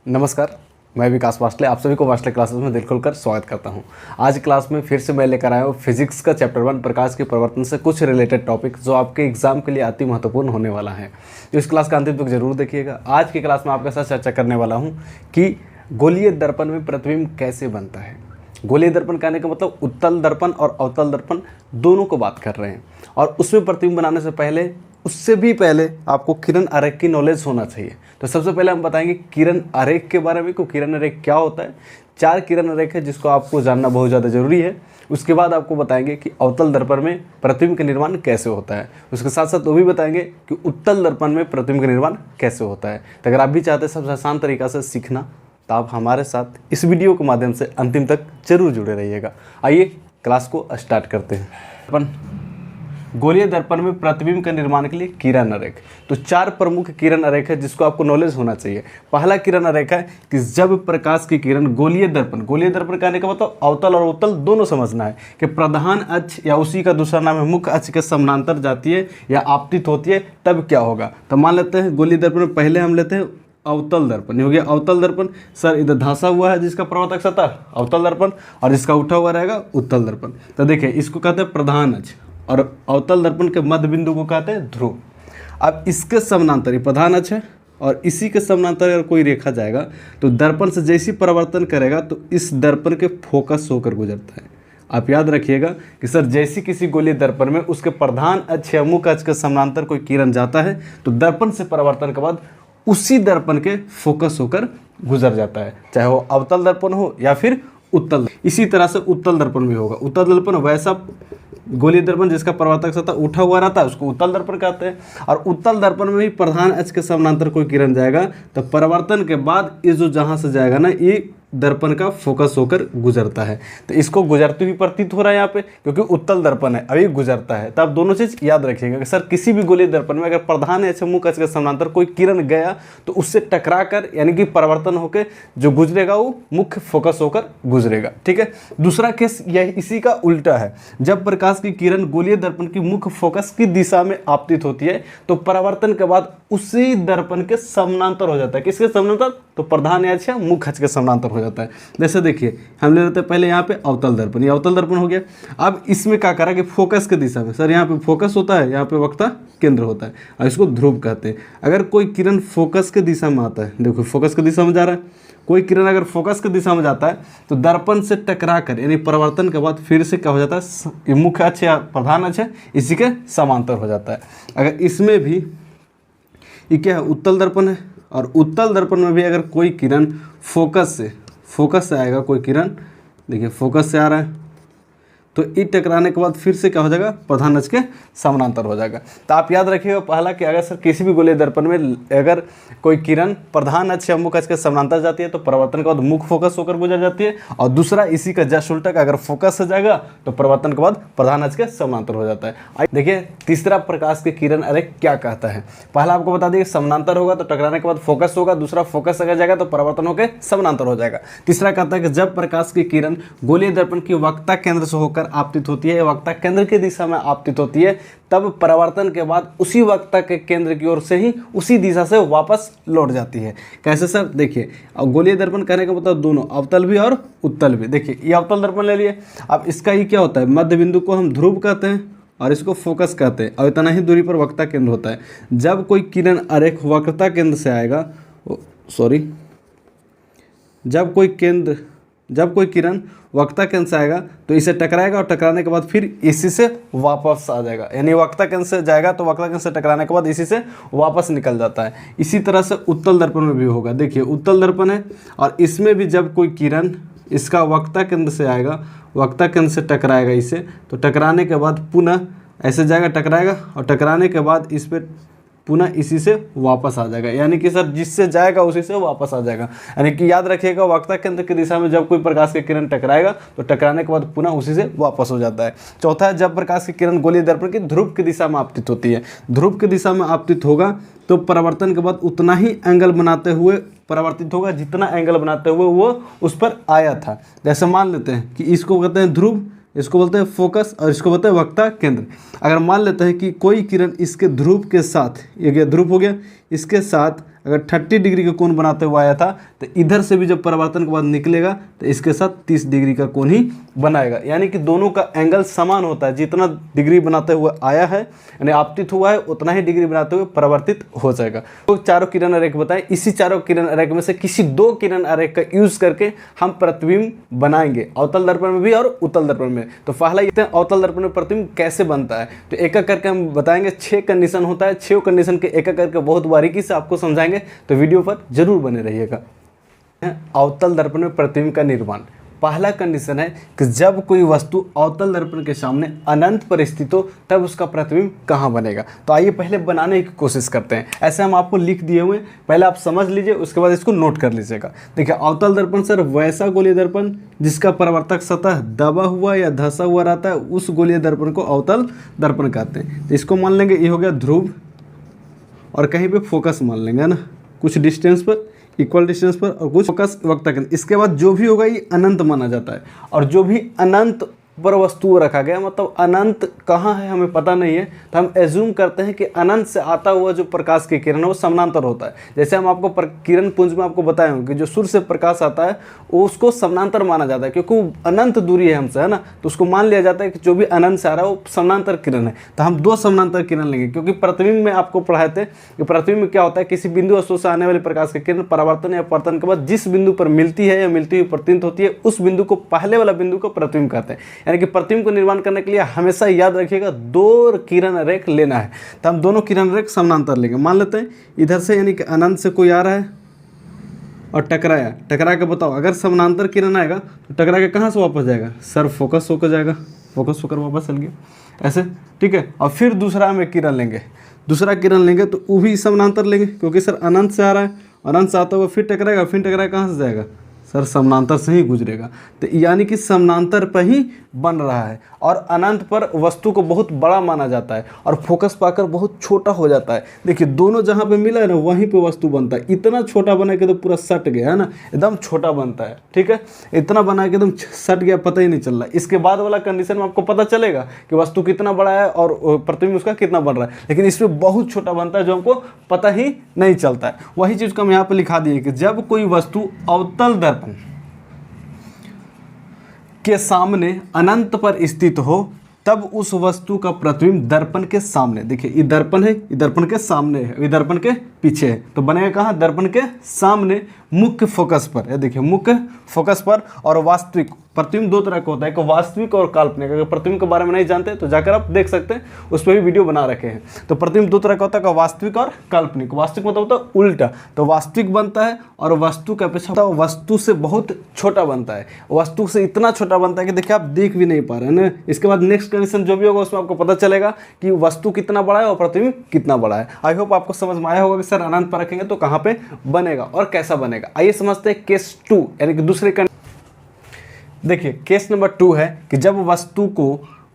नमस्कार, मैं विकास वासले आप सभी को वासले क्लासेस में दिल खोलकर स्वागत करता हूं। आज क्लास में फिर से मैं लेकर आया हूं फिजिक्स का चैप्टर 1 प्रकाश के प्रवर्तन से कुछ रिलेटेड टॉपिक जो आपके एग्जाम के लिए अति महत्वपूर्ण होने वाला है। तो इस क्लास का अंतिम तक जरूर देखिएगा। आज की क्लास में आपके साथ चर्चा करने वाला हूँ कि गोलीय दर्पण में प्रतिबिंब कैसे बनता है। गोलीय दर्पण कहने का मतलब उत्तल दर्पण और अवतल दर्पण दोनों को बात कर रहे हैं। और उसमें प्रतिबिंब बनाने से पहले, उससे भी पहले आपको किरण आरेख की नॉलेज होना चाहिए। तो सबसे पहले हम बताएंगे किरण आरेख के बारे में कि किरण आरेख क्या होता है। 4 किरण आरेख है जिसको आपको जानना बहुत ज़्यादा जरूरी है। उसके बाद आपको बताएंगे कि अवतल दर्पण में प्रतिबिंब का निर्माण कैसे होता है। उसके साथ साथ वो भी बताएंगे कि उत्तल दर्पण में प्रतिबिंब का निर्माण कैसे होता है। तो अगर आप भी चाहते हैं सबसे आसान तरीका से सीखना तो आप हमारे साथ इस वीडियो के माध्यम से अंतिम तक जरूर जुड़े रहिएगा। आइए क्लास को स्टार्ट करते हैं। अपन गोलीय दर्पण में प्रतिबिंब के निर्माण के लिए किरण आरेख, तो 4 प्रमुख किरण आरेख है जिसको आपको नॉलेज होना चाहिए। पहला किरण आरेख है कि जब प्रकाश की किरण गोलीय दर्पण कहने का मतलब अवतल और उत्तल दोनों समझना है कि प्रधान अक्ष या उसी का दूसरा नाम है मुख्य अक्ष के समानांतर जाती है या आपतित होती है, तब क्या होगा। तो मान लेते हैं गोलीय दर्पण में पहले हम लेते हैं अवतल दर्पण। हो गया अवतल दर्पण। सर इधर धंसा हुआ है जिसका प्रवर्तक सतह अवतल दर्पण और जिसका उठा हुआ रहेगा उत्तल दर्पण। तो देखिए इसको कहते हैं प्रधान अक्ष और अवतल दर्पण के मध्य बिंदु को कहते हैं ध्रुव। अब इसके समानांतर ये प्रधान अक्ष है और इसी के समानांतर अगर कोई रेखा जाएगा तो दर्पण से जैसी परिवर्तन करेगा तो इस दर्पण के फोकस होकर गुजरता है। आप याद रखिएगा कि सर जैसी किसी गोलीय दर्पण में उसके प्रधान अक्ष या मुख्य अक्ष के समानांतर कोई किरण जाता है तो दर्पण से परिवर्तन के बाद उसी दर्पण के फोकस होकर गुजर जाता है, चाहे वो अवतल दर्पण हो या फिर उत्तल। इसी तरह से उत्तल दर्पण भी होगा। उत्तल दर्पण वैसा गोलीय दर्पण जिसका प्रवर्तक सतह उठा हुआ रहता है उसको उत्तल दर्पण कहते हैं। और उत्तल दर्पण में भी प्रधान अक्ष के समानांतर कोई किरण जाएगा तो परिवर्तन के बाद ये जो जहाँ से जाएगा ना ये दर्पण का फोकस होकर गुजरता है। तो इसको गुजरते हुए प्रतीत हो रहा है यहाँ पे क्योंकि उत्तल दर्पण है, अभी गुजरता है। तो आप दोनों चीज़ याद रखिएगा कि सर किसी भी गोलीय दर्पण में अगर प्रधान या मुख्य अक्ष के समानांतर कोई किरण गया तो उससे टकरा कर यानी कि परिवर्तन होकर जो गुजरेगा वो मुख्य फोकस होकर गुजरेगा। ठीक है। दूसरा केस यह इसी का उल्टा है। जब प्रकाश की किरण गोलीय दर्पण की मुख्य फोकस की दिशा में आपतित होती है तो परिवर्तन के बाद उसी दर्पण के समानांतर हो जाता है। किसके समानांतर? तो प्रधान अक्ष या मुख्य अक्ष के समानांतर हो जाता है। जैसे देखिए हम ले लेते हैं पहले यहाँ पे अवतल दर्पण, ये अवतल दर्पण हो गया। अब इसमें क्या करा कि फोकस के दिशा में, सर यहाँ पे फोकस होता है, यहाँ पे वक्ता केंद्र होता है और इसको ध्रुव कहते हैं। अगर कोई किरण फोकस के दिशा में आता है, देखो फोकस के दिशा में जा रहा है, कोई किरण अगर फोकस के दिशा में जाता है तो दर्पण से टकरा कर यानी परिवर्तन के बाद फिर से क्या हो जाता है, ये मुख्य अक्ष या प्रधान अक्ष है इसी के समांतर हो जाता है। अगर इसमें भी ये क्या है, उत्तल दर्पण है और उत्तल दर्पण में भी अगर कोई किरण फोकस से आएगा, कोई किरण देखिए फोकस से आ रहा है तो ई टकराने के बाद फिर से क्या हो जाएगा, प्रधान अक्ष के समानांतर हो जाएगा। तो आप याद रखिएगा पहला कि अगर सर किसी भी गोलीय दर्पण में अगर कोई किरण प्रधान अक्ष या मुख्य अक्ष के समानांतर जाती है तो परिवर्तन के बाद मुख्य फोकस होकर गुजर जाती है। और दूसरा इसी का जस्ट उल्टा अगर फोकस से जाएगा तो परिवर्तन के बाद प्रधान अक्ष के समानांतर हो जाता है। देखिए तीसरा प्रकाश के किरण आरेख क्या कहता है। पहला आपको बता दिए समानांतर होगा तो टकराने के बाद फोकस होगा, दूसरा फोकस अगर जाएगा तो परिवर्तन होकर समानांतर हो जाएगा। तीसरा कहता है कि जब प्रकाश की किरण गोलीय दर्पण की वक्ता केंद्र से होकर आपतित होती है, वक्ता केंद्र की दिशा में आपतित होती है, तब परिवर्तन के बाद उसी वक्ता के केंद्र की ओर से ही उसी दिशा से वापस लौट जाती है। कैसे सर? देखिए गोलीय दर्पण कहने का मतलब दोनों अवतल भी और उत्तल भी। देखिए ये अवतल दर्पण ले लिए। अब इसका ये क्या होता है, मध्य बिंदु को हम ध्रुव कहते हैं और इसको फोकस कहते हैं और इतना ही दूरी पर वक्ता केंद्र होता है। जब कोई किरण आरेख वक्रता केंद्र से आएगा, जब कोई किरण वक्ता केंद्र से आएगा तो इसे टकराएगा और टकराने के बाद फिर इसी से वापस आ जाएगा, यानी वक्ता केंद्र से जाएगा तो वक्ता केंद्र से टकराने के बाद इसी से वापस निकल जाता है। इसी तरह से उत्तल दर्पण में भी होगा। देखिए उत्तल दर्पण है और इसमें भी जब कोई किरण इसका वक्ता केंद्र से आएगा, वक्ता केंद्र से टकराएगा इसे, तो टकराने के बाद पुनः ऐसे जाएगा, टकराएगा और टकराने के बाद इस पर पुनः इसी से वापस आ जाएगा। यानी कि सर जिससे जाएगा उसी से वापस आ जाएगा। यानी कि याद रखिएगा वक्ता केंद्र की दिशा में जब कोई प्रकाश की किरण टकराएगा तो टकराने के बाद पुनः उसी से वापस हो जाता है। चौथा है जब प्रकाश की किरण गोलीय दर्पण की ध्रुव की दिशा में आपतित होती है। ध्रुव की दिशा में आपतित होगा तो परिवर्तन के बाद उतना ही एंगल बनाते हुए परिवर्तित होगा जितना एंगल बनाते हुए वो उस पर आया था। जैसे मान लेते हैं कि इसको कहते हैं ध्रुव, इसको बोलते हैं फोकस और इसको बोलते हैं वक्ता केंद्र। अगर मान लेते हैं कि कोई किरण इसके ध्रुव के साथ, ये गया ध्रुव हो गया, इसके साथ अगर 30 डिग्री का कोण बनाते हुए आया था तो इधर से भी जब परावर्तन के बाद निकलेगा तो इसके साथ 30 डिग्री का कोण ही बनाएगा। यानी कि दोनों का एंगल समान होता है, जितना डिग्री बनाते हुए आया है यानी आपतित हुआ है उतना ही डिग्री बनाते हुए परावर्तित हो जाएगा। तो चारों किरण आरेख बताएं, इसी चारों किरण आरेख में से किसी 2 किरण आरेख का यूज करके हम प्रतिबिंब बनाएंगे, अवतल दर्पण में भी और उत्तल दर्पण में। तो पहला ये अवतल दर्पण में प्रतिबिंब कैसे बनता है, तो एक एक करके हम बताएंगे। 6 कंडीशन होता है, 6 कंडीशन के एक एक करके बहुत बारीकी से आपको समझाएंगे, तो वीडियो पर जरूर बने रहिएगा। अवतल दर्पण में प्रतिबिंब का निर्माण, पहला कंडीशन है कि जब कोई वस्तु अवतल दर्पण के सामने अनंत पर स्थित हो तब उसका प्रतिबिंब कहाँ बनेगा। तो आइए पहले बनाने की कोशिश करते हैं। ऐसे हम आपको लिख दिए हुए, पहले आप समझ लीजिए, उसके बाद इसको नोट कर लीजिएगा। देखिए अवतल दर्पण सर वैसा गोलीय दर्पण जिसका परावर्तक सतह दबा हुआ या धंसा हुआ रहता है, उस गोलीय दर्पण को अवतल दर्पण कहते हैं। तो इसको मान लेंगे ये हो गया ध्रुव, और कहीं पे फोकस मान लेंगे, है ना, कुछ डिस्टेंस पर, इक्वल डिस्टेंस पर, और कुछ फोकस वक्ता केंद्र। इसके बाद जो भी होगा ये अनंत माना जाता है, और जो भी अनंत पर वस्तु रखा गया, मतलब अनंत कहाँ है हमें पता नहीं है, तो हम एज्यूम करते हैं कि अनंत से आता हुआ जो प्रकाश की किरण है वो समानांतर होता है। जैसे हम आपको किरण पुंज में आपको बताए होंगे कि जो सूर्य से प्रकाश आता है वो उसको समानांतर माना जाता है, क्योंकि वो अनंत दूरी है हमसे, है ना, तो उसको मान लिया जाता है कि जो भी अनंत से आ रहा है वो समानांतर किरण है। तो हम 2 समानांतर किरण लेंगे, क्योंकि प्रतिबिंब में आपको पढ़ाए थे कि प्रतिबिंब में क्या होता है, किसी बिंदु वस्तु से आने वाले प्रकाश की किरण परावर्तन या अपवर्तन के बाद जिस बिंदु पर मिलती है या मिलती हुई प्रतीत होती है, उस बिंदु को पहले वाला बिंदु को प्रतिबिंब कहते हैं। यानी कि प्रतिबिंब को निर्माण करने के लिए हमेशा याद रखिएगा 2 किरण रेख लेना है। तो हम दोनों किरण रेख समानांतर लेंगे। मान लेते हैं इधर से यानी कि अनंत से कोई आ रहा है और टकराया, टकरा के बताओ अगर समानांतर किरण आएगा तो टकरा के कहाँ से वापस जाएगा, सर फोकस होकर जाएगा, फोकस होकर वापस चल गया ऐसे, ठीक है। और फिर दूसरा में किरण लेंगे, दूसरा किरण लेंगे तो वो भी समानांतर लेंगे, क्योंकि सर अनंत से आ रहा है, अनंत से आता हुआ फिर टकराएगा, फिर टकराएगा कहाँ से जाएगा, सर समानांतर से ही गुजरेगा। तो यानी कि समानांतर पर ही बन रहा है, और अनंत पर वस्तु को बहुत बड़ा माना जाता है और फोकस पाकर बहुत छोटा हो जाता है। देखिए दोनों जहाँ पे मिला है ना वहीं पे वस्तु बनता है। इतना छोटा बना के तो पूरा सट गया, है ना, एकदम छोटा बनता है, ठीक है, इतना बना के एकदम सट गया, पता ही नहीं चल रहा। इसके बाद वाला कंडीशन में आपको पता चलेगा कि वस्तु कितना बड़ा है और प्रतिबिंब उसका कितना बन रहा है, लेकिन इसमें बहुत छोटा बनता है जो हमको पता ही नहीं चलता है। वही चीज़ को हम यहाँ पर लिखा दिए कि जब कोई वस्तु अवतल दर्पण के सामने अनंत पर स्थित हो तब उस वस्तु का प्रतिबिंब दर्पण के सामने, देखिए ये दर्पण है, ये दर्पण के सामने है, ये दर्पण के पीछे है, तो बनेगा कहाँ, दर्पण के सामने मुख्य फोकस पर। ये देखिए मुख्य फोकस पर। और वास्तविक प्रतिबिंब 2 तरह का होता है, एक वास्तविक और काल्पनिक। अगर प्रतिबिंब के बारे में नहीं जानते तो जाकर आप देख सकते हैं, उस पर भी वीडियो बना रखे हैं। तो प्रतिबिंब 2 तरह का होता है, वास्तविक और काल्पनिक। वास्तविक मतलब होता है उल्टा, तो वास्तविक बनता है और वस्तु की अपेक्षा वस्तु से बहुत छोटा बनता है, वस्तु से इतना छोटा बनता है कि देखिए आप देख भी नहीं पा रहे हैं ना। इसके बाद नेक्स्ट कंडीशन जो भी होगा उसमें आपको पता चलेगा कि वस्तु कितना बड़ा है और प्रतिबिंब कितना बड़ा है। आई होप आपको समझ में आया होगा कि सर अनंत पर रखेंगे तो कहाँ पे बनेगा और कैसा बनेगा। आइए समझते हैं केस 2, यानी कि दूसरे देखिए केस नंबर 2 है कि जब वस्तु को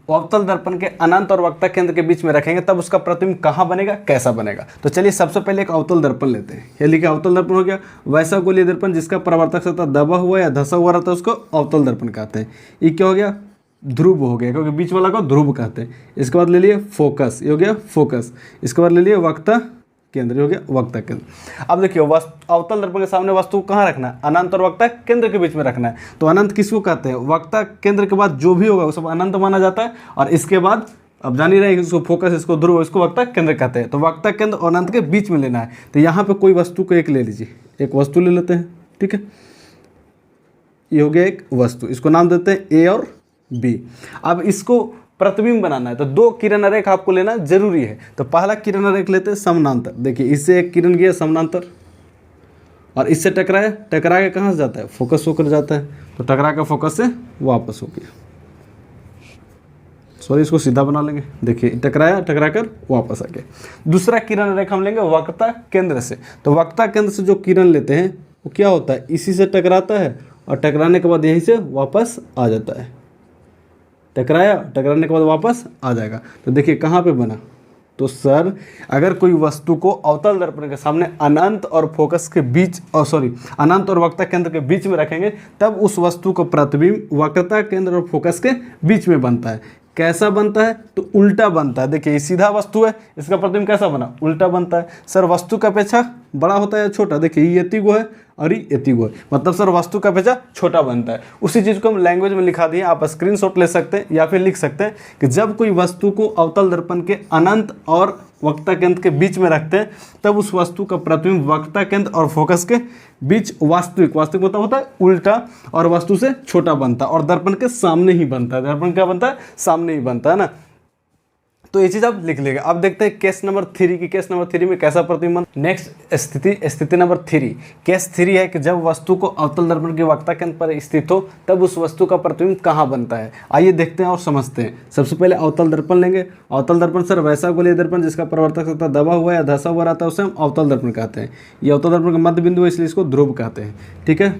अवतल दर्पण के अनंत और वक्ता केंद्र के बीच में रखेंगे तब उसका प्रतिबिंब कहाँ बनेगा, कैसा बनेगा। तो चलिए सबसे पहले एक अवतल दर्पण लेते हैं। ये लिखा अवतल दर्पण हो गया, वैसा गोलीय दर्पण जिसका परावर्तक सतह दबा हुआ या धंसा हुआ रहता है उसको अवतल दर्पण कहते हैं। ये क्या हो गया, ध्रुव हो गया, क्योंकि बीच वाला को ध्रुव कहते हैं। इसके बाद ले लिए फोकस, ये हो गया फोकस। इसके बाद ले लिए वक्ता केंद्र, हो गया वक्ता केंद्र। अब देखिए अवतल दर्पण के सामने वस्तु को कहाँ रखना है, अनंत और वक्ता केंद्र के बीच में रखना है। तो अनंत किसको कहते हैं, वक्ता केंद्र के बाद जो भी होगा वो सब अनंत माना जाता है। और इसके बाद अब जान ही रहे हैं इसको फोकस, इसको ध्रुव, इसको वक्ता केंद्र कहते हैं। तो वक्ता केंद्र और अनंत के बीच में लेना है। तो यहाँ पे कोई वस्तु को एक ले लीजिए, एक वस्तु ले लेते हैं, ठीक है। ये हो गया एक वस्तु, इसको नाम देते हैं ए और बी। अब इसको प्रतिबिंब बनाना है तो 2 किरण रेख आपको लेना जरूरी है। तो पहला किरण रेख लेते हैं समानांतर। देखिए इससे एक किरण गया समानांतर और इससे टकराया, टकरा के कहाँ से जाता है, फोकस होकर जाता है। तो टकरा के फोकस से वापस हो गया, सॉरी इसको सीधा बना लेंगे। देखिए टकराया, टकरा कर वापस आ गया। दूसरा किरण रेखा हम लेंगे वक्ता केंद्र से। तो वक्ता केंद्र से जो किरण लेते हैं वो क्या होता है, इसी से टकराता है और टकराने के बाद यहीं से वापस आ जाता है। टकराया, टकराने के बाद वापस आ जाएगा। तो देखिए कहाँ पे बना, तो सर अगर कोई वस्तु को अवतल दर्पण के सामने अनंत और फोकस के बीच अनंत और वक्ता केंद्र के बीच में रखेंगे तब उस वस्तु को प्रतिबिंब वक्रता केंद्र और फोकस के बीच में बनता है। कैसा बनता है, तो उल्टा बनता है। देखिए ये सीधा वस्तु है, इसका प्रतिबिंब कैसा बना, उल्टा बनता है। सर वस्तु का अपेक्षा बड़ा होता है या छोटा, देखिए ये एतिगो है और ये एतिगो है, मतलब सर वस्तु का अपेक्षा छोटा बनता है। उसी चीज़ को हम लैंग्वेज में लिखा दिए, आप स्क्रीनशॉट ले सकते हैं या फिर लिख सकते हैं कि जब कोई वस्तु को अवतल दर्पण के अनंत और वक्ता केंद्र के बीच में रखते हैं तब उस वस्तु का प्रतिबिंब वक्ता केंद्र और फोकस के बीच वास्तविक मतलब होता है उल्टा और वस्तु से छोटा बनता है और दर्पण के सामने ही बनता है। दर्पण क्या बनता है, सामने ही बनता है ना। तो ये चीज आप लिख लेंगे। अब देखते हैं केस नंबर 3 की। केस नंबर 3 में कैसा प्रतिबिंब। नेक्स्ट स्थिति नंबर 3, केस 3 है कि जब वस्तु को अवतल दर्पण के वक्ता केंद्र पर स्थित हो तब उस वस्तु का प्रतिबिंब कहाँ बनता है। आइए देखते हैं और समझते हैं। सबसे पहले अवतल दर्पण लेंगे। अवतल दर्पण सर वैसा गोलीय दर्पण जिसका परावर्तक सतह दबा हुआ या धंसा हुआ रहता है उसे हम अवतल दर्पण कहते हैं। ये अवतल दर्पण का मध्य बिंदु है इसलिए इसको ध्रुव कहते हैं। ठीक है,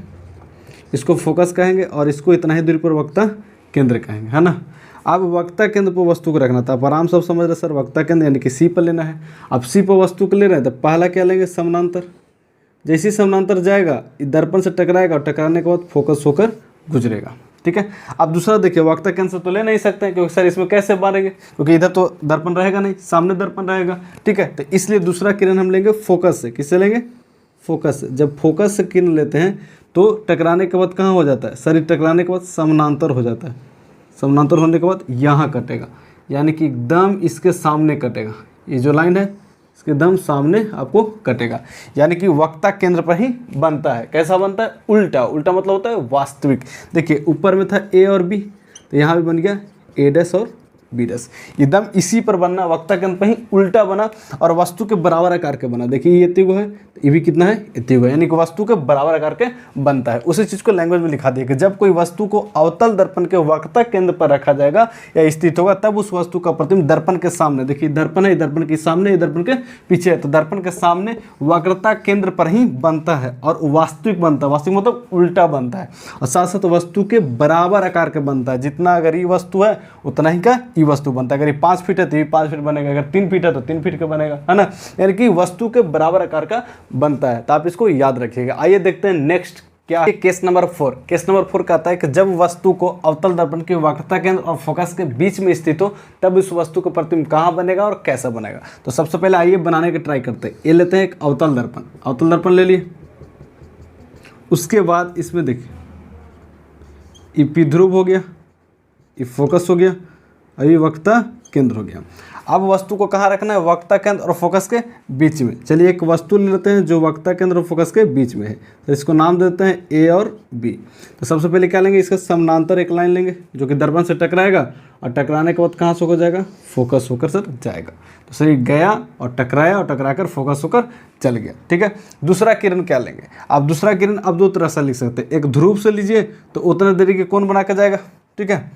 इसको फोकस कहेंगे और इसको इतना ही दूरी पर वक्ता केंद्र कहेंगे, है ना। अब वक्ता केंद्र पर वस्तु को रखना था। अब आराम से समझ रहे सर, वक्ता केंद्र यानी कि सी पर लेना है। अब सी पर वस्तु को ले रहे हैं तो पहला क्या लेंगे, समानांतर। जैसे ही समानांतर जाएगा दर्पण से टकराएगा और टकराने के बाद फोकस होकर गुजरेगा। ठीक है, अब दूसरा देखिए, वक्ता केंद्र से तो ले नहीं सकते हैं क्योंकि सर इसमें कैसे मारेंगे, क्योंकि इधर तो दर्पण रहेगा नहीं, सामने दर्पण रहेगा। ठीक है, तो इसलिए दूसरा किरण हम लेंगे फोकस से। किससे लेंगे, फोकस से। जब फोकस से किरण लेते हैं तो टकराने के बाद कहाँ हो जाता है, शरीर टकराने के बाद समानांतर हो जाता है। समानांतर होने के बाद यहाँ कटेगा, यानी कि एकदम इसके सामने कटेगा। ये जो लाइन है इसके एकदम सामने आपको कटेगा, यानी कि वक्ता केंद्र पर ही बनता है। कैसा बनता है, उल्टा। उल्टा मतलब होता है वास्तविक। देखिए ऊपर में था ए और बी, तो यहाँ भी बन गया ए डैश और बी डैश। एकदम इसी पर बनना, वक्ता केंद्र पर ही उल्टा बना और वस्तु के बराबर आकार के बना। देखिए ये इतिगो है, तो ये भी कितना है, इतिगो, यानी कि वस्तु के बराबर आकार के बनता है। उसी चीज़ को लैंग्वेज में लिखा दिया कि जब कोई वस्तु को अवतल दर्पण के वक्ता केंद्र पर रखा जाएगा या स्थित होगा तब उस वस्तु का प्रतिबिंब दर्पण के सामने, देखिए दर्पण है, दर्पण के सामने, दर्पण के पीछे है, तो दर्पण के सामने वक्रता केंद्र पर ही बनता है और वास्तविक बनता है। वास्तविक मतलब उल्टा बनता है और साथ साथ वस्तु के बराबर आकार के बनता है। जितना अगर ये वस्तु है उतना ही का ये वस्तु बनता है। अगर ये 5 फीट है तो ये 5 फीट बनेगा, अगर 3 फीट है तो 3 फीट का बनेगा, है ना। यानी कि वस्तु के बराबर आकार का बनता है, तो आप इसको याद रखिएगा। आइए देखते हैं नेक्स्ट क्या है। Case number 4। केस नंबर 4 कहता है कि जब वस्तु को अवतल दर्पण के वक्रता केंद्र और फोकस के बीच में स्थित हो तब उस वस्तु का प्रतिबिंब कहाँ बनेगा और कैसा बनेगा। तो सबसे पहले आइए बनाने का ट्राई करते हैं। ये लेते हैं एक अवतल दर्पण। अवतल दर्पण ले लिए, उसके बाद इसमें देखिए ये पी ध्रुव हो गया, ये फोकस हो गया, अभी वक्ता केंद्र हो गया। अब वस्तु को कहाँ रखना है, वक्ता केंद्र और फोकस के बीच में। चलिए एक वस्तु ले लेते हैं जो वक्ता केंद्र और फोकस के बीच में है, तो इसको नाम देते हैं ए और बी। तो सबसे पहले क्या लेंगे, इसका समानांतर एक लाइन लेंगे जो कि दर्पण से टकराएगा और टकराने के बाद कहाँ से हो जाएगा, फोकस होकर सर जाएगा। तो सर गया और टकराया और टकरा कर फोकस होकर चल गया। ठीक है, दूसरा किरण क्या लेंगे। आप दूसरा किरण अब दो तरह से लिख सकते हैं। एक ध्रुव से लीजिए तो उतने डिग्री के कोण बना कर जाएगा। ठीक है,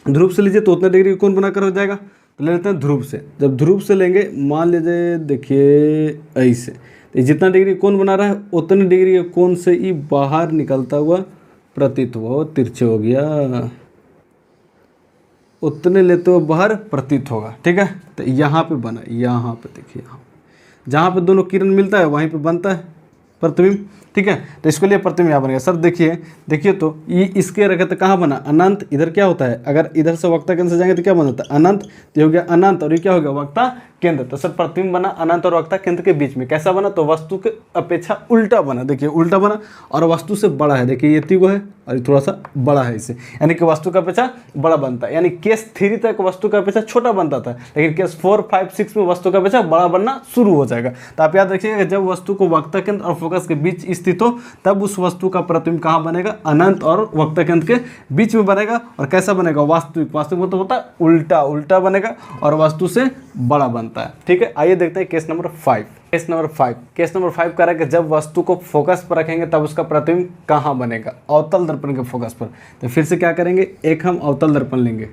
ध्रुव से लीजिए तो उतने डिग्री के कोण बनाकर हो जाएगा। तो ले लेते हैं ध्रुव से। जब ध्रुव से लेंगे, मान लीजिए देखिए ऐसे, तो जितना डिग्री कोण बना रहा है उतने डिग्री के कोण से ही बाहर निकलता हुआ प्रतीत हुआ, तिरछे हो गया, उतने लेते हुए बाहर प्रतीत होगा। ठीक है, तो यहाँ पे बना, यहाँ पे देखिए, यहाँ जहाँ पे दोनों किरण मिलता है वहीं पे बनता है प्रतिबिंब। ठीक है, तो इसके लिए प्रतिबिंब यहाँ बनेगा। सर देखिए तो ये इसके रखे तो कहाँ बना, अनंत। इधर क्या होता है, अगर इधर से वक्ता केंद्र से जाएंगे तो क्या बनता है, अनंत। तो हो गया अनंत और ये क्या हो गया, वक्ता केंद्र। तो सर प्रतिबिंब बना अनंत और वक्ता केंद्र के बीच में। कैसा बना, तो वस्तु के अपेक्षा उल्टा बना। देखिए उल्टा बना और वस्तु से बड़ा है। देखिए ये तिगो है और ये थोड़ा सा बड़ा है इससे, यानी कि वस्तु का अपेक्षा बड़ा बनता है। यानी केस 3 तक वस्तु का अपेक्षा छोटा बनता था, लेकिन केस 4, 5, 6 में वस्तु का अपेक्षा बड़ा बनना शुरू हो जाएगा। तो आप याद रखिएगा, जब वस्तु को वक्ता केंद्र और फोकस के बीच स्थित हो तब उस वस्तु का प्रतिबिंब कहाँ बनेगा, अनंत और वक्ता केंद्र के बीच में बनेगा। और कैसा बनेगा, वास्तविक। वास्तविक मतलब होता है उल्टा, उल्टा बनेगा और वस्तु से बड़ा बनता है। ठीक है, आइए देखते हैं case number 5। Case number 5। Case number 5 कह रहा है कि जब वस्तु को फोकस पर रखेंगे तब उसका प्रतिबिंब कहाँ बनेगा, अवतल दर्पण के फोकस पर। तो फिर से क्या करेंगे, एक हम अवतल दर्पण लेंगे,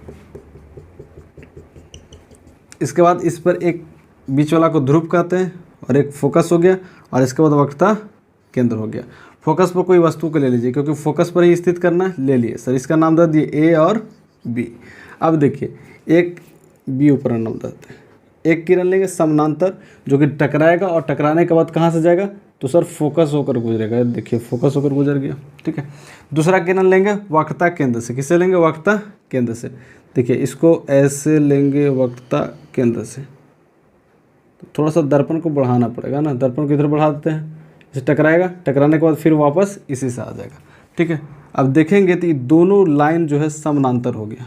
इसके बाद इस पर एक बीच वाला को ध्रुव कहते हैं और एक फोकस हो गया और इसके बाद वक्ता केंद्र हो गया। फोकस पर कोई वस्तु को ले लीजिए क्योंकि फोकस पर ही स्थित करना है, ले लिए सर। इसका नाम दे दिए ए और बी। अब देखिए एक बी ऊपर नाम देते हैं। एक किरण लेंगे समानांतर जो कि टकराएगा और टकराने के बाद कहाँ से जाएगा, तो सर फोकस होकर गुजरेगा। देखिए फोकस होकर गुजर गया। ठीक है, दूसरा किरण लेंगे वक्ता केंद्र से। किससे लेंगे, वक्ता केंद्र से। देखिए इसको ऐसे लेंगे वक्रता केंद्र से, तो थोड़ा सा दर्पण को बढ़ाना पड़ेगा ना, दर्पण को इधर बढ़ा देते हैं, इसे टकराएगा, टकराने के बाद फिर वापस इसी से आ जाएगा। ठीक है, अब देखेंगे तो ये दोनों लाइन जो है समानांतर हो गया।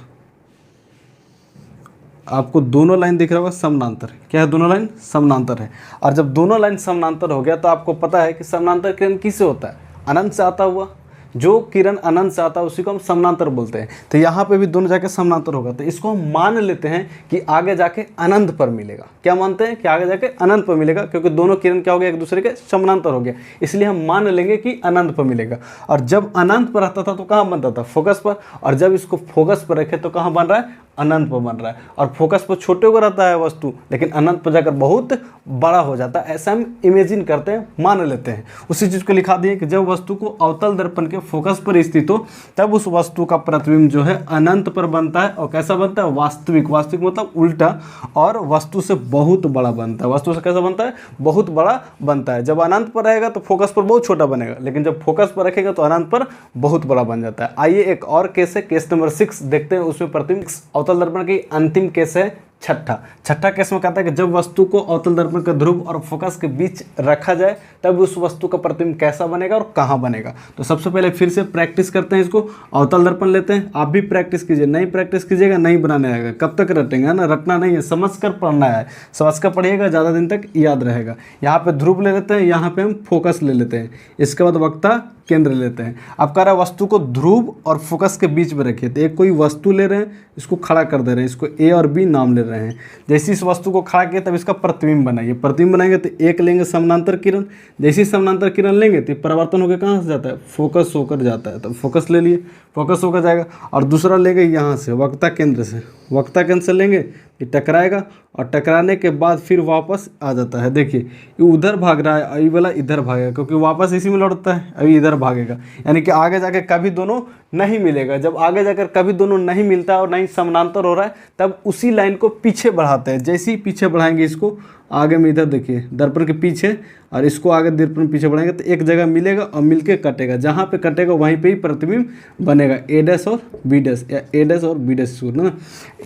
आपको दोनों लाइन दिख रहा होगा समानांतर है। क्या है? दोनों लाइन समानांतर है। और जब दोनों लाइन समानांतर हो गया तो आपको पता है कि समानांतर किरण किससे होता है? अनंत से आता हुआ। जो किरण अनंत से आता है उसी को हम समानांतर बोलते हैं। तो यहाँ पे भी दोनों जाके समानांतर होगा, तो इसको हम मान लेते हैं कि आगे जाके अनंत पर मिलेगा। क्या मानते हैं? कि आगे जाके अनंत पर मिलेगा, क्योंकि दोनों किरण क्या हो गया? एक दूसरे के समानांतर हो गया, इसलिए हम मान लेंगे कि अनंत पर मिलेगा। और जब अनंत पर रहता था तो कहाँ बनता था? फोकस पर। और जब इसको फोकस पर रखे तो कहाँ बन रहा है? अनंत पर बन रहा है। और फोकस पर छोटे को रहता है वस्तु, लेकिन अनंत पर जाकर बहुत बड़ा हो जाता है। ऐसा हम इमेजिन करते हैं, मान लेते हैं। उसी चीज़ को लिखा दिए कि जब वस्तु को अवतल दर्पण के फोकस पर स्थित हो तब उस वस्तु का प्रतिबिंब जो है अनंत पर बनता है। और कैसा बनता है? वास्तविक। वास्तविक मतलब उल्टा, और वस्तु से बहुत बड़ा बनता है। वस्तु से कैसा बनता है? बहुत बड़ा बनता है। जब अनंत पर रहेगा तो फोकस पर बहुत छोटा बनेगा, लेकिन जब फोकस पर रखेगा तो अनंत पर बहुत बड़ा बन जाता है। आइए एक और केस है, केस नंबर 6 देखते हैं। उसमें प्रतिबिंब अवतल दर्पण की अंतिम केस है छठा केस में कहता है कि जब वस्तु को अवतल दर्पण के ध्रुव और फोकस के बीच रखा जाए तब उस वस्तु का प्रतिबिंब कैसा बनेगा और कहाँ बनेगा। तो सबसे पहले फिर से प्रैक्टिस करते हैं इसको। अवतल दर्पण लेते हैं, आप भी प्रैक्टिस कीजिए। नहीं प्रैक्टिस कीजिएगा नहीं बनाने आएगा। कब तक रटेंगे? है ना, रटना नहीं है, समझ कर पढ़ना है। समझ कर पढ़िएगा, ज़्यादा दिन तक याद रहेगा। यहाँ पे ध्रुव ले लेते हैं, यहाँ पे हम फोकस ले लेते हैं, इसके बाद वक्रता केंद्र लेते हैं। अब कह रहा है वस्तु को ध्रुव और फोकस के बीच में रखिए। तो एक कोई वस्तु ले रहे हैं, इसको खड़ा कर दे रहे हैं, इसको ए और बी नाम ले रहे हैं। जैसे इस वस्तु को खड़ा किया तब इसका प्रतिबिंब बनाइए। प्रतिबिंब बनाएंगे तो एक लेंगे समानांतर किरण। जैसे समानांतर किरण लेंगे तो परिवर्तन होकर कहाँ से जाता है? फोकस होकर जाता है। तो फोकस ले लिए, फोकस होकर जाएगा। और दूसरा लेंगे यहाँ से वक्रता केंद्र से, वक्रता केंद्र से लेंगे, ये टकराएगा और टकराने के बाद फिर वापस आ जाता है। देखिए ये उधर भाग रहा है, अभी वाला इधर भागेगा, क्योंकि वापस इसी में लौटता है, अभी इधर भागेगा। यानी कि आगे जाके कभी दोनों नहीं मिलेगा। जब आगे जाकर कभी दोनों नहीं मिलता और नहीं समानांतर हो रहा है तब उसी लाइन को पीछे बढ़ाते हैं। जैसे ही पीछे बढ़ाएंगे इसको, आगे में इधर देखिए दर्पण के पीछे, और इसको आगे दर्पण पीछे बढ़ाएंगे तो एक जगह मिलेगा और मिलके कटेगा। जहाँ पे कटेगा वहीं पे ही प्रतिबिंब बनेगा। ए डैश और बी डैश, या ए डैश और बी डैश ना,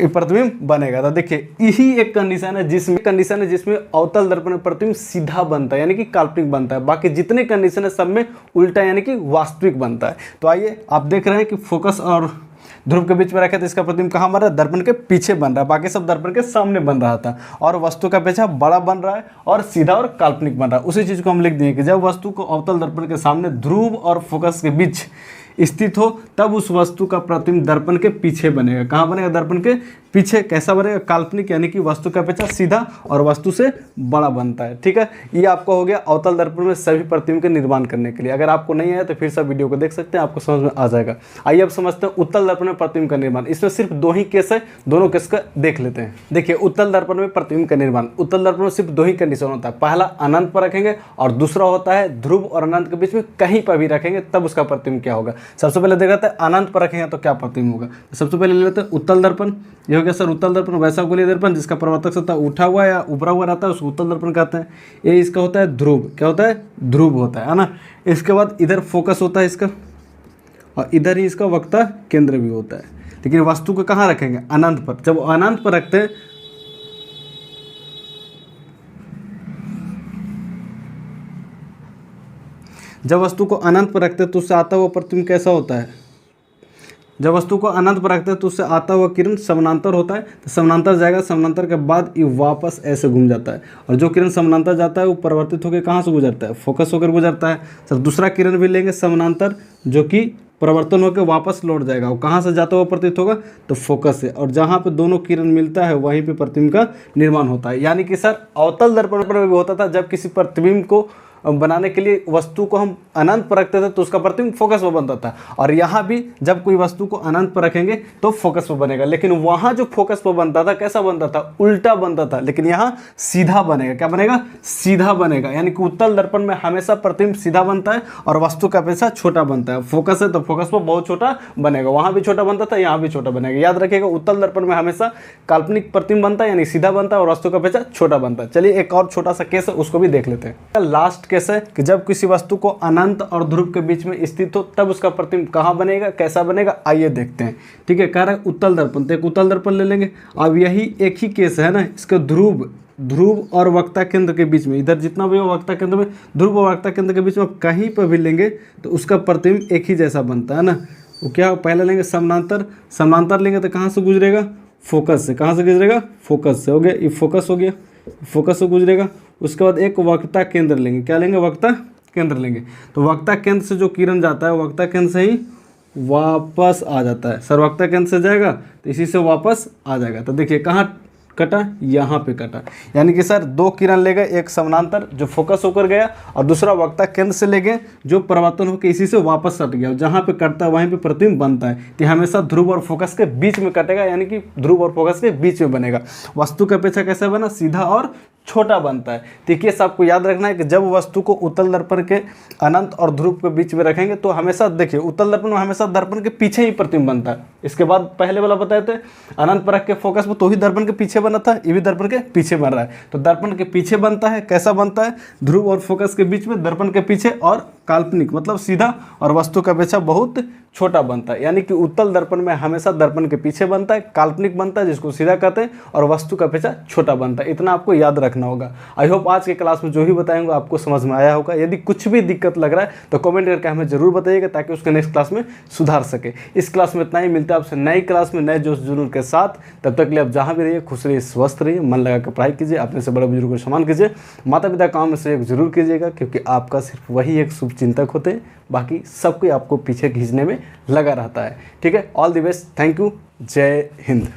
ये प्रतिबिंब बनेगा। तो देखिए यही एक कंडीशन है जिसमें अवतल दर्पण में प्रतिबिंब सीधा बनता है, यानी कि काल्पनिक बनता है। बाकी जितने कंडीशन है सब में उल्टा यानी कि वास्तविक बनता है। तो आइए आप देख रहे हैं कि फोकस और ध्रुव के बीच में रखे तो इसका प्रतिबिंब कहाँ बन रहा है? दर्पण के पीछे बन रहा है। बाकी सब दर्पण के सामने बन रहा था। और वस्तु का पेचा बड़ा बन रहा है और सीधा और काल्पनिक बन रहा है। उसी चीज़ को हम लिख दिए कि जब वस्तु को अवतल दर्पण के सामने ध्रुव और फोकस के बीच स्थित हो तब उस वस्तु का प्रतिबिंब दर्पण के पीछे बनेगा। कहाँ बनेगा? दर्पण के पीछे। कैसा बनेगा? काल्पनिक, यानी कि वस्तु का पेचा सीधा और वस्तु से बड़ा बनता है। ठीक है, ये आपको हो गया अवतल दर्पण में सभी प्रतिबिंब के निर्माण करने के लिए। अगर आपको नहीं आया तो फिर सब वीडियो को देख सकते हैं, आपको समझ में आ जाएगा। आइए अब समझते हैं उत्तल दर्पण में प्रतिबिंब का निर्माण। इसमें सिर्फ 2 ही केस है, दोनों केस का देख लेते हैं। देखिए उत्तल दर्पण में प्रतिबिंब का निर्माण, उत्तल दर्पण में सिर्फ 2 ही कंडीशन होता है। पहला अनंत पर रखेंगे और दूसरा होता है ध्रुव और अनंत के बीच में कहीं पर भी रखेंगे तब उसका प्रतिबिंब क्या होगा। सबसे पहले देख लेते हैं अनंत पर रखेंगे तो क्या प्रतिबिंब होगा। सबसे पहले ले लेते हैं उत्तल दर्पण। ये हो गया सर उत्तल दर्पण। वैसा गोलीय दर्पण जिसका प्रवर्तक सतह उठा हुआ या उभरा हुआ रहता है उसको उत्तल दर्पण कहते हैं। ये इसका होता है ध्रुव। क्या होता है? ध्रुव होता है ना। इसके बाद इधर फोकस होता है इसका, और इधर ही इसका वक्रता केंद्र भी होता है। लेकिन वस्तु को कहाँ रखेंगे? अनंत पर। जब अनंत पर रखते हैं जब वस्तु को अनंत पर रखते हैं तो उससे आता हुआ प्रतिबिंब कैसा होता है? जब वस्तु को अनंत पर रखते हैं तो उससे आता हुआ किरण समानांतर होता है। तो समानांतर जाएगा, समानांतर के बाद ये वापस ऐसे घूम जाता है। और जो किरण समानांतर जाता है वो परिवर्तित होकर कहाँ से गुजरता है? फोकस होकर गुजरता है। सर दूसरा किरण भी लेंगे समानांतर, जो कि परिवर्तन होकर वापस लौट जाएगा। वो कहाँ से जाता हुआ प्रतीत होगा? तो फोकस से। और जहाँ पे दोनों किरण मिलता है वहीं पे प्रतिबिंब का निर्माण होता है। यानी कि सर अवतल दर्पण पर भी होता था, जब किसी प्रतिबिंब को बनाने के लिए वस्तु को हम अनंत पर रखते थे तो उसका प्रतिबिंब फोकस पर बनता था। और यहाँ भी जब कोई वस्तु को अनंत पर रखेंगे तो फोकस पर बनेगा। लेकिन वहाँ जो फोकस पर बनता था कैसा बनता था? उल्टा बनता था। लेकिन यहाँ सीधा बनेगा। क्या बनेगा? सीधा बनेगा। यानी कि उत्तल दर्पण में हमेशा प्रतिबिंब सीधा बनता है और वस्तु का पेचा छोटा बनता है। फोकस है तो फोकस पर बहुत छोटा बनेगा। वहाँ भी छोटा बनता था, यहाँ भी छोटा बनेगा। याद रखिएगा उत्तल दर्पण में हमेशा काल्पनिक प्रतिबिंब बनता है, यानी सीधा बनता है और वस्तु का पेचा छोटा बनता है। चलिए एक और छोटा सा केस है उसको भी देख लेते हैं। लास्ट केस है कि जब किसी वस्तु को अनंत और ध्रुव के बीच में स्थित हो तब उसका प्रतिबिंब कहाँ बनेगा, कैसा बनेगा, आइए देखते हैं। ठीक है, कह रहा है उत्तल दर्पण, तो एक उत्तल दर्पण ले लेंगे। अब यही एक ही केस है ना, इसके ध्रुव और वक्ता केंद्र के बीच में, इधर जितना भी हो वक्ता केंद्र में, ध्रुव और वक्ता केंद्र के बीच में आप कहीं पर भी लेंगे तो उसका प्रतिबिंब एक ही जैसा बनता है ना। वो क्या, पहले लेंगे समानांतर लेंगे तो कहाँ से गुजरेगा, फोकस से। कहाँ से गुजरेगा, फोकस से। हो गया, ये फोकस हो गया, फोकस से गुजरेगा। उसके बाद एक वक्ता केंद्र लेंगे, क्या लेंगे, वक्ता केंद्र लेंगे। तो वक्ता केंद्र से जो किरण जाता है वक्ता केंद्र से ही वापस आ जाता है। सर्वक्ता केंद्र से जाएगा तो इसी से वापस आ जाएगा। तो देखिए कहाँ कटा, यहाँ पे कटा। यानी कि सर दो किरण ले गए, एक समानांतर जो फोकस होकर गया और दूसरा वक्ता केंद्र से ले गए जो परिवर्तन होकर इसी से वापस कट गया। जहाँ पे कटता है वहीं पे प्रतिबिंब बनता है। तो हमेशा ध्रुव और फोकस के बीच में कटेगा, यानी कि ध्रुव और फोकस के बीच में बनेगा। वस्तु की अपेक्षा कैसा बना, सीधा और छोटा बनता है। देखिए आपको याद रखना है कि जब वस्तु को उत्तल दर्पण के अनंत और ध्रुव के बीच में रखेंगे तो हमेशा देखिए उत्तल दर्पण में हमेशा दर्पण के पीछे ही प्रतिबिंब बनता है। इसके बाद पहले वाला बताए थे अनंत पर रख के फोकस में, तो ही दर्पण के पीछे बना था, ये भी दर्पण के पीछे बन रहा है। तो दर्पण के पीछे बनता है, कैसा बनता है, ध्रुव और फोकस के बीच में, दर्पण के पीछे, और काल्पनिक मतलब सीधा और वस्तु की अपेक्षा बहुत छोटा बनता है। यानी कि उत्तल दर्पण में हमेशा दर्पण के पीछे बनता है, काल्पनिक बनता है जिसको सीधा कहते हैं, और वस्तु की अपेक्षा छोटा बनता है। इतना आपको याद रखना होगा। आई होप आज के क्लास में जो भी बताएंगे आपको समझ में आया होगा। यदि कुछ भी दिक्कत लग रहा है तो कमेंट करके हमें जरूर बताइएगा ताकि उसके नेक्स्ट क्लास में सुधार सके। इस क्लास में इतना ही, मिलता है आपसे नई क्लास में नए जोश जुनून के साथ। तब तक के लिए आप जहाँ भी रहिए खुश रहिए, स्वस्थ रहिए, मन लगा कर पढ़ाई कीजिए, अपने से बड़े बुजुर्गों को सम्मान कीजिए, माता पिता काम में सहयोग जरूर कीजिएगा क्योंकि आपका सिर्फ वही एक शुभ चिंतक होते हैं, बाकी सब कोई आपको पीछे खींचने में लगा रहता है। ठीक है, all the best, thank you, जय हिंद।